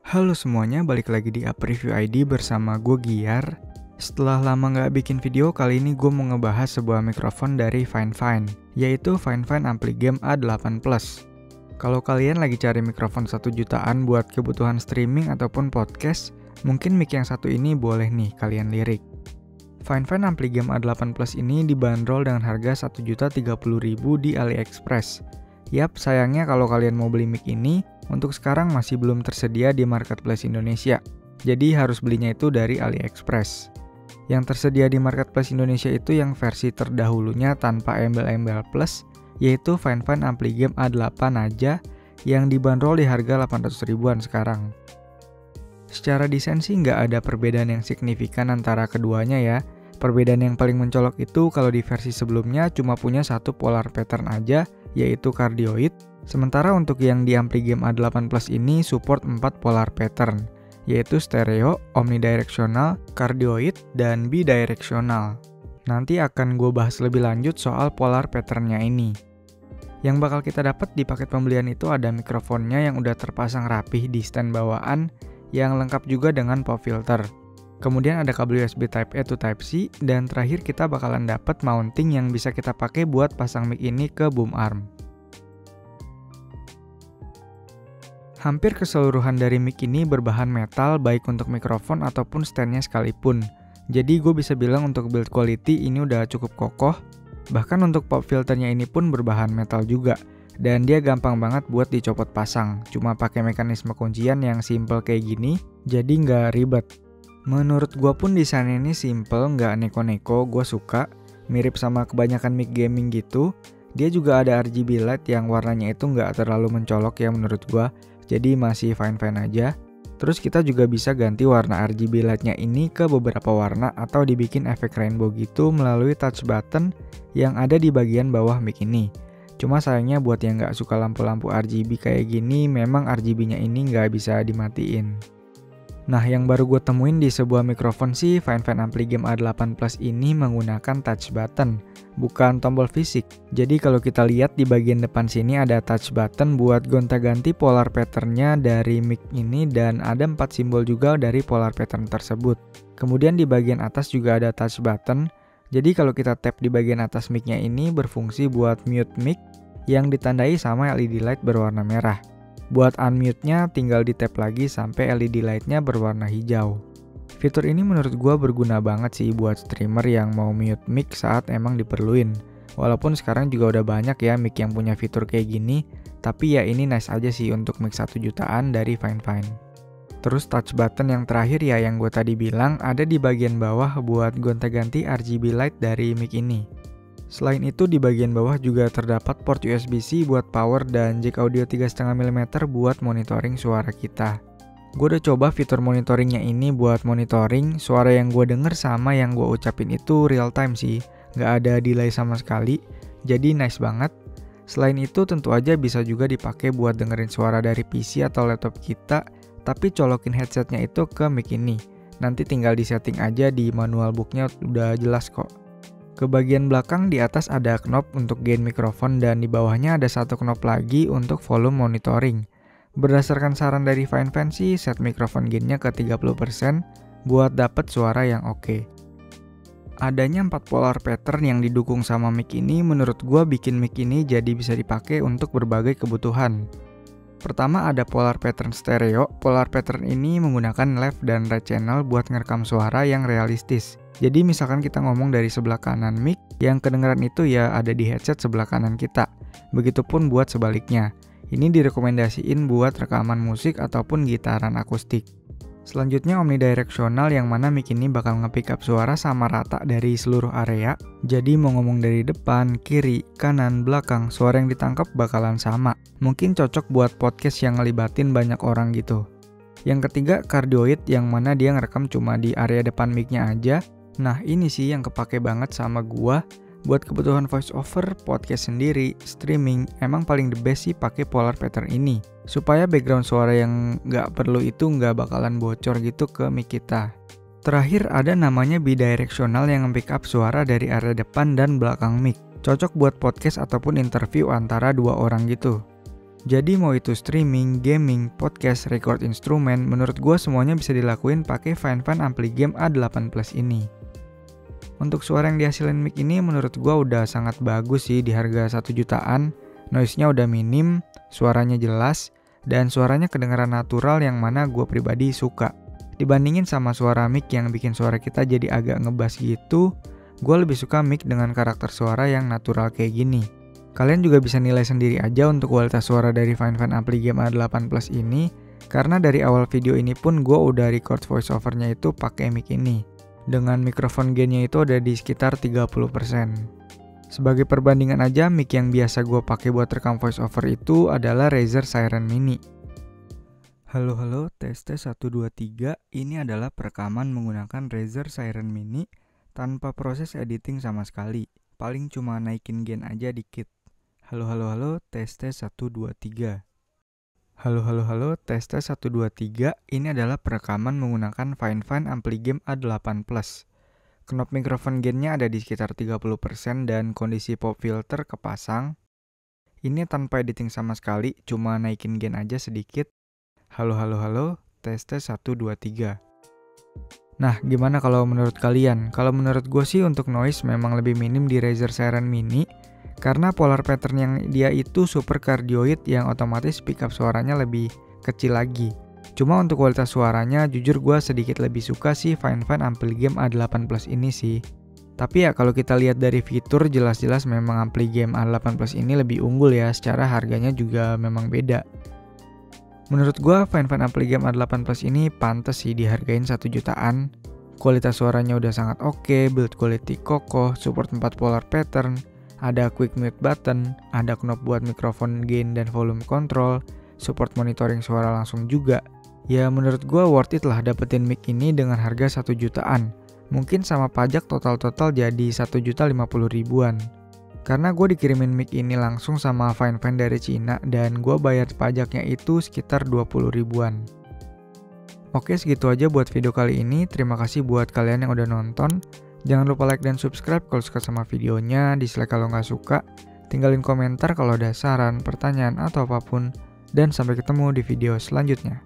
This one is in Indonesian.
Halo semuanya, balik lagi di App Review ID bersama gue Giar. Setelah lama nggak bikin video, kali ini gue mau ngebahas sebuah mikrofon dari Fine, yaitu Fine Ampligam A8 Plus. Kalau kalian lagi cari mikrofon 1 jutaan buat kebutuhan streaming ataupun podcast, mungkin mic yang satu ini boleh nih kalian lirik. Fine Ampligam A8 Plus ini dibanderol dengan harga Rp1.030.000 di AliExpress. Yap, sayangnya kalau kalian mau beli mic ini, untuk sekarang masih belum tersedia di marketplace Indonesia. Jadi harus belinya itu dari AliExpress. Yang tersedia di marketplace Indonesia itu yang versi terdahulunya tanpa embel-embel plus, yaitu Fine Ampligam A8 aja, yang dibanderol di harga 800 ribuan sekarang. Secara desain sih nggak ada perbedaan yang signifikan antara keduanya ya. Perbedaan yang paling mencolok itu kalau di versi sebelumnya cuma punya satu polar pattern aja, yaitu cardioid. Sementara untuk yang di Ampligam A8 Plus ini support 4 polar pattern, yaitu stereo, omnidirectional, cardioid, dan bidirectional. Nanti akan gue bahas lebih lanjut soal polar patternnya ini. Yang bakal kita dapat di paket pembelian itu ada mikrofonnya yang udah terpasang rapih di stand bawaan, yang lengkap juga dengan pop filter. Kemudian ada kabel USB Type-A to Type-C, dan terakhir kita bakalan dapat mounting yang bisa kita pakai buat pasang mic ini ke boom arm. Hampir keseluruhan dari mic ini berbahan metal baik untuk mikrofon ataupun standnya sekalipun. Jadi gue bisa bilang untuk build quality ini udah cukup kokoh. Bahkan untuk pop filternya ini pun berbahan metal juga. Dan dia gampang banget buat dicopot pasang. Cuma pakai mekanisme kuncian yang simple kayak gini, jadi nggak ribet. Menurut gue pun desainnya ini simple, nggak neko-neko, gue suka. Mirip sama kebanyakan mic gaming gitu. Dia juga ada RGB light yang warnanya itu nggak terlalu mencolok ya menurut gue. Jadi masih fine-fine aja. Terus kita juga bisa ganti warna RGB lightnya ini ke beberapa warna atau dibikin efek rainbow gitu melalui touch button yang ada di bagian bawah mic ini. Cuma sayangnya buat yang nggak suka lampu-lampu RGB kayak gini, memang RGB-nya ini nggak bisa dimatiin. Nah, yang baru gue temuin di sebuah mikrofon sih, Fine Ampligam A8 Plus ini menggunakan touch button, bukan tombol fisik. Jadi kalau kita lihat di bagian depan sini ada touch button buat gonta-ganti polar pattern-nya dari mic ini, dan ada 4 simbol juga dari polar pattern tersebut. Kemudian di bagian atas juga ada touch button. Jadi kalau kita tap di bagian atas mic-nya ini berfungsi buat mute mic yang ditandai sama LED light berwarna merah. Buat unmute-nya tinggal di tap lagi sampai LED light-nya berwarna hijau. Fitur ini menurut gua berguna banget sih buat streamer yang mau mute mic saat emang diperluin. Walaupun sekarang juga udah banyak ya mic yang punya fitur kayak gini, tapi ya ini nice aja sih untuk mic 1 jutaan dari Fine. Terus touch button yang terakhir ya yang gue tadi bilang ada di bagian bawah buat gonta-ganti RGB light dari mic ini. Selain itu di bagian bawah juga terdapat port USB-C buat power dan jack audio 3,5 mm buat monitoring suara kita. Gue udah coba fitur monitoringnya ini buat monitoring, suara yang gue denger sama yang gue ucapin itu real time sih, gak ada delay sama sekali, jadi nice banget. Selain itu tentu aja bisa juga dipakai buat dengerin suara dari PC atau laptop kita, tapi colokin headsetnya itu ke mic ini. Nanti tinggal disetting aja di manual booknya, udah jelas kok. Ke bagian belakang di atas ada knob untuk gain mikrofon dan di bawahnya ada satu knob lagi untuk volume monitoring. Berdasarkan saran dari Fine sih, set mikrofon gainnya ke 30% buat dapet suara yang oke. Adanya 4 polar pattern yang didukung sama mic ini menurut gua bikin mic ini jadi bisa dipakai untuk berbagai kebutuhan. Pertama ada polar pattern stereo. Polar pattern ini menggunakan left dan right channel buat ngerekam suara yang realistis. Jadi misalkan kita ngomong dari sebelah kanan mic, yang kedengeran itu ya ada di headset sebelah kanan kita. Begitupun buat sebaliknya. Ini direkomendasiin buat rekaman musik ataupun gitaran akustik. Selanjutnya omnidirectional yang mana mic ini bakal nge-pick up suara sama rata dari seluruh area. Jadi mau ngomong dari depan, kiri, kanan, belakang, suara yang ditangkap bakalan sama. Mungkin cocok buat podcast yang ngelibatin banyak orang gitu. Yang ketiga cardioid yang mana dia ngerekam cuma di area depan mic-nya aja. Nah ini sih yang kepake banget sama gua. Buat kebutuhan voice over, podcast sendiri, streaming, emang paling the best sih pakai polar pattern ini. Supaya background suara yang nggak perlu itu nggak bakalan bocor gitu ke mic kita. Terakhir ada namanya bidirectional yang pick up suara dari area depan dan belakang mic. Cocok buat podcast ataupun interview antara 2 orang gitu. Jadi mau itu streaming, gaming, podcast, record instrumen, menurut gue semuanya bisa dilakuin pakai Fine Ampli Game A8 Plus ini. Untuk suara yang dihasilin mic ini menurut gue udah sangat bagus sih di harga 1 jutaan. Noise-nya udah minim, suaranya jelas, dan suaranya kedengaran natural yang mana gue pribadi suka. Dibandingin sama suara mic yang bikin suara kita jadi agak ngebas gitu, gue lebih suka mic dengan karakter suara yang natural kayak gini. Kalian juga bisa nilai sendiri aja untuk kualitas suara dari Fine Ampli Game A8 Plus ini, karena dari awal video ini pun gue udah record voiceovernya itu pakai mic ini. Dengan mikrofon gainnya itu ada di sekitar 30%. Sebagai perbandingan aja, mic yang biasa gue pakai buat rekam voiceover itu adalah Razer Siren Mini. Halo, tes 1, 2, 3. Ini adalah perekaman menggunakan Razer Siren Mini tanpa proses editing sama sekali. Paling cuma naikin gain aja dikit. Halo, tes 1, 2, 3. Halo, tes 1, 2, 3. Ini adalah perekaman menggunakan Fine Ampli Game A8 Plus. Knob mikrofon gainnya ada di sekitar 30% dan kondisi pop filter kepasang. Ini tanpa editing sama sekali, cuma naikin gain aja sedikit. Halo, tes 1, 2, 3. Nah, gimana kalau menurut kalian? Kalau menurut gue sih untuk noise memang lebih minim di Razer Siren Mini, karena polar pattern yang dia itu super cardioid yang otomatis pick up suaranya lebih kecil lagi. Cuma untuk kualitas suaranya jujur gue sedikit lebih suka sih Fine Ampli Game A8 Plus ini sih. Tapi ya kalau kita lihat dari fitur jelas-jelas memang Ampli Game A8 Plus ini lebih unggul ya, secara harganya juga memang beda. Menurut gue Fine Ampli Game A8 Plus ini pantas sih dihargain 1 jutaan. Kualitas suaranya udah sangat oke, build quality kokoh, support 4 polar pattern, ada quick mute button, ada knob buat mikrofon gain dan volume control, support monitoring suara langsung juga. Ya menurut gue worth it lah dapetin mic ini dengan harga 1 jutaan. Mungkin sama pajak total jadi 1.050.000-an. Karena gue dikirimin mic ini langsung sama Fine dari Cina dan gue bayar pajaknya itu sekitar 20.000-an. Oke, segitu aja buat video kali ini. Terima kasih buat kalian yang udah nonton. Jangan lupa like dan subscribe kalau suka sama videonya, dislike kalau nggak suka, tinggalin komentar kalau ada saran, pertanyaan, atau apapun, dan sampai ketemu di video selanjutnya.